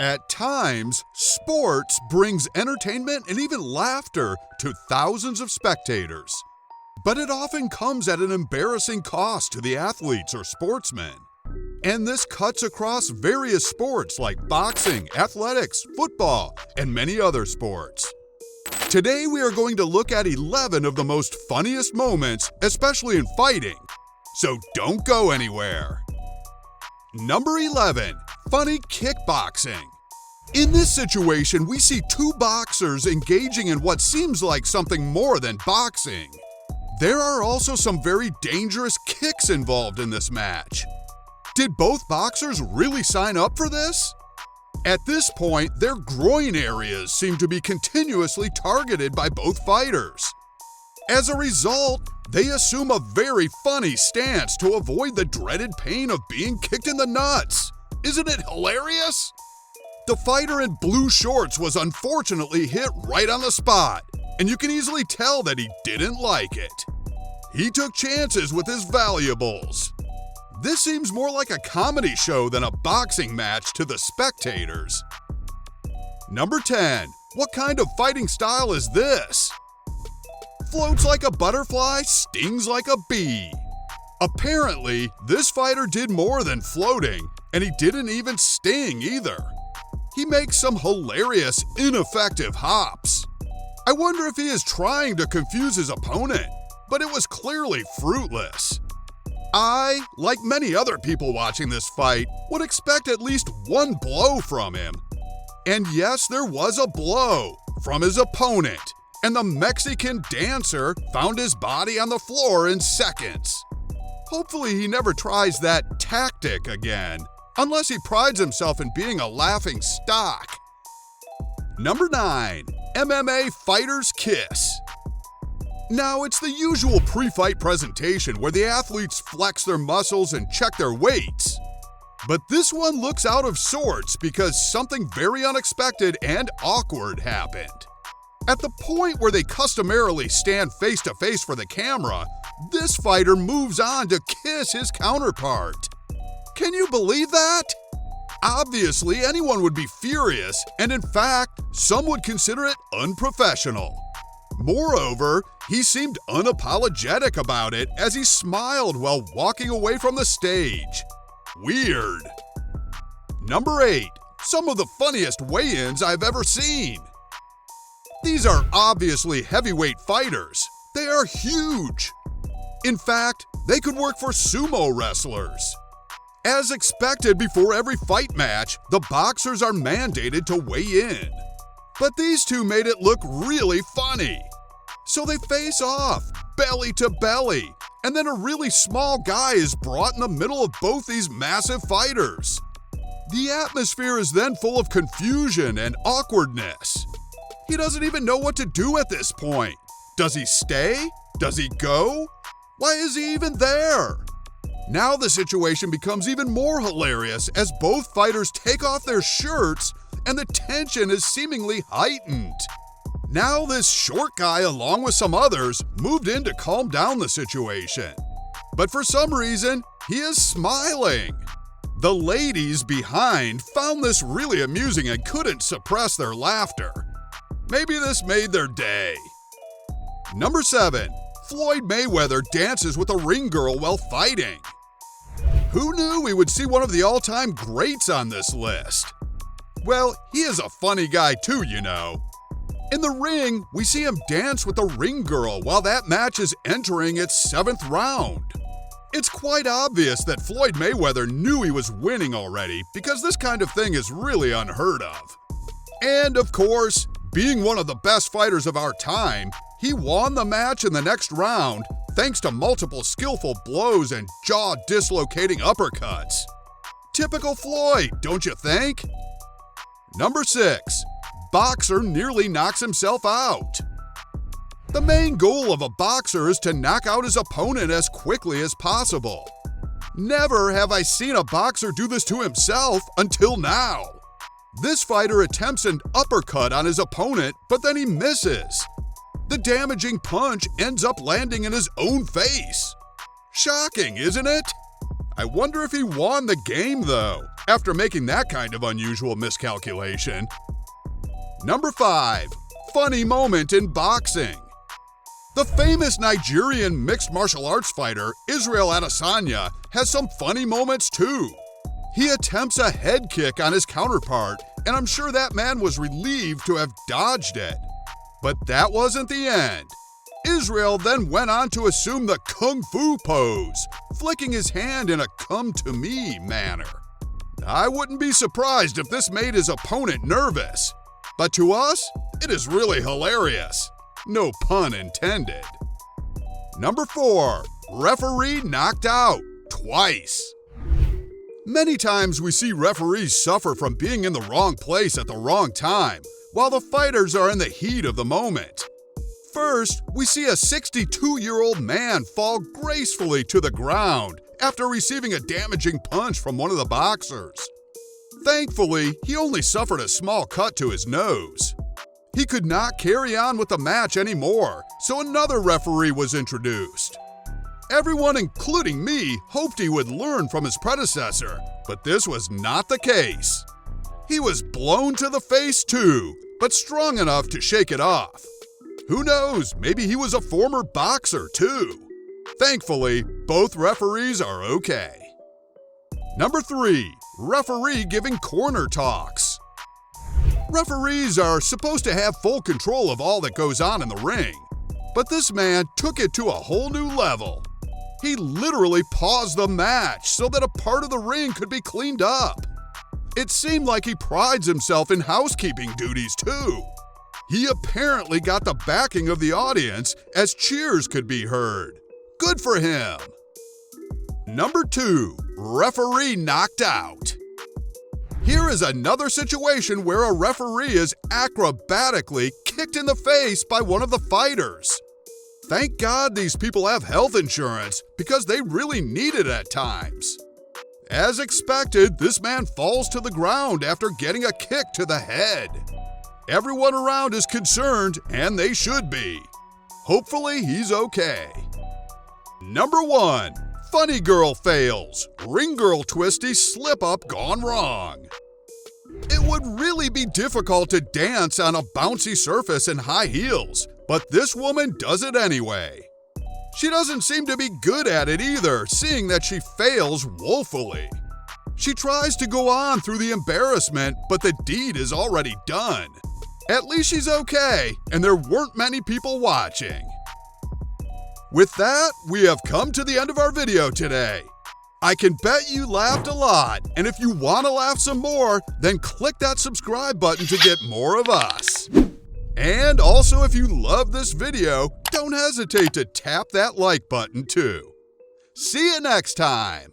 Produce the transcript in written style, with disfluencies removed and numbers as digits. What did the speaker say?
At times, sports brings entertainment and even laughter to thousands of spectators. But it often comes at an embarrassing cost to the athletes or sportsmen. And this cuts across various sports like boxing, athletics, football, and many other sports. Today we are going to look at 11 of the most funniest moments, especially in fighting. So don't go anywhere. Number 11. Funny kickboxing. In this situation, we see two boxers engaging in what seems like something more than boxing. There are also some very dangerous kicks involved in this match. Did both boxers really sign up for this? At this point, their groin areas seem to be continuously targeted by both fighters. As a result, they assume a very funny stance to avoid the dreaded pain of being kicked in the nuts. Isn't it hilarious? The fighter in blue shorts was unfortunately hit right on the spot, and you can easily tell that he didn't like it. He took chances with his valuables. This seems more like a comedy show than a boxing match to the spectators. Number 10. What kind of fighting style is this? Floats like a butterfly, stings like a bee. Apparently, this fighter did more than floating, and he didn't even sting either. He makes some hilarious, ineffective hops. I wonder if he is trying to confuse his opponent, but it was clearly fruitless. I, like many other people watching this fight, would expect at least one blow from him. And yes, there was a blow from his opponent, and the Mexican dancer found his body on the floor in seconds. Hopefully he never tries that tactic again, unless he prides himself in being a laughing stock. Number 9. MMA Fighter's Kiss. Now, it's the usual pre-fight presentation where the athletes flex their muscles and check their weights. But this one looks out of sorts because something very unexpected and awkward happened. At the point where they customarily stand face to face for the camera, this fighter moves on to kiss his counterpart. Can you believe that? Obviously, anyone would be furious, and in fact, some would consider it unprofessional. Moreover, he seemed unapologetic about it as he smiled while walking away from the stage. Weird. Number 8. Some of the funniest weigh-ins I've ever seen. These are obviously heavyweight fighters. They are huge. In fact, they could work for sumo wrestlers. As expected before every fight match, the boxers are mandated to weigh in. But these two made it look really funny. So they face off, belly to belly, and then a really small guy is brought in the middle of both these massive fighters. The atmosphere is then full of confusion and awkwardness. He doesn't even know what to do at this point. Does he stay? Does he go? Why is he even there? Now the situation becomes even more hilarious as both fighters take off their shirts and the tension is seemingly heightened. Now this short guy, along with some others, moved in to calm down the situation. But for some reason, he is smiling. The ladies behind found this really amusing and couldn't suppress their laughter. Maybe this made their day. Number 7. Floyd Mayweather dances with a ring girl while fighting. Who knew we would see one of the all-time greats on this list? Well, he is a funny guy too, you know. In the ring, we see him dance with a ring girl while that match is entering its 7th round. It's quite obvious that Floyd Mayweather knew he was winning already because this kind of thing is really unheard of. And of course, being one of the best fighters of our time, he won the match in the next round thanks to multiple skillful blows and jaw-dislocating uppercuts. Typical Floyd, don't you think? Number 6. Boxer nearly knocks himself out. The main goal of a boxer is to knock out his opponent as quickly as possible. Never have I seen a boxer do this to himself until now. This fighter attempts an uppercut on his opponent, but then he misses. The damaging punch ends up landing in his own face. Shocking, isn't it? I wonder if he won the game, though, after making that kind of unusual miscalculation. Number 5. Funny moment in boxing. The famous Nigerian mixed martial arts fighter Israel Adesanya has some funny moments too. He attempts a head kick on his counterpart, and I'm sure that man was relieved to have dodged it. But that wasn't the end. Israel then went on to assume the Kung Fu pose, flicking his hand in a come-to-me manner. I wouldn't be surprised if this made his opponent nervous. But to us, it is really hilarious. No pun intended. Number 4. Referee knocked out twice. Many times we see referees suffer from being in the wrong place at the wrong time, while the fighters are in the heat of the moment. First, we see a 62-year-old man fall gracefully to the ground after receiving a damaging punch from one of the boxers. Thankfully, he only suffered a small cut to his nose. He could not carry on with the match anymore, so another referee was introduced. Everyone, including me, hoped he would learn from his predecessor, but this was not the case. He was blown to the face too, but strong enough to shake it off. Who knows, maybe he was a former boxer too. Thankfully, both referees are okay. Number 3. Referee giving corner talks. Referees are supposed to have full control of all that goes on in the ring, but this man took it to a whole new level. He literally paused the match so that a part of the ring could be cleaned up. It seemed like he prides himself in housekeeping duties too. He apparently got the backing of the audience as cheers could be heard. Good for him. Number 2. Referee knocked out. Here is another situation where a referee is acrobatically kicked in the face by one of the fighters. Thank God these people have health insurance because they really need it at times. As expected, this man falls to the ground after getting a kick to the head. Everyone around is concerned, and they should be. Hopefully, he's okay. Number 1. Funny girl fails. Ring girl Twisty slip-up gone wrong. It would really be difficult to dance on a bouncy surface in high heels, but this woman does it anyway. She doesn't seem to be good at it either, seeing that she fails woefully. She tries to go on through the embarrassment, but the deed is already done. At least she's okay, and there weren't many people watching. With that, we have come to the end of our video today. I can bet you laughed a lot, and if you want to laugh some more, then click that subscribe button to get more of us. And also, if you love this video, don't hesitate to tap that like button too. See you next time!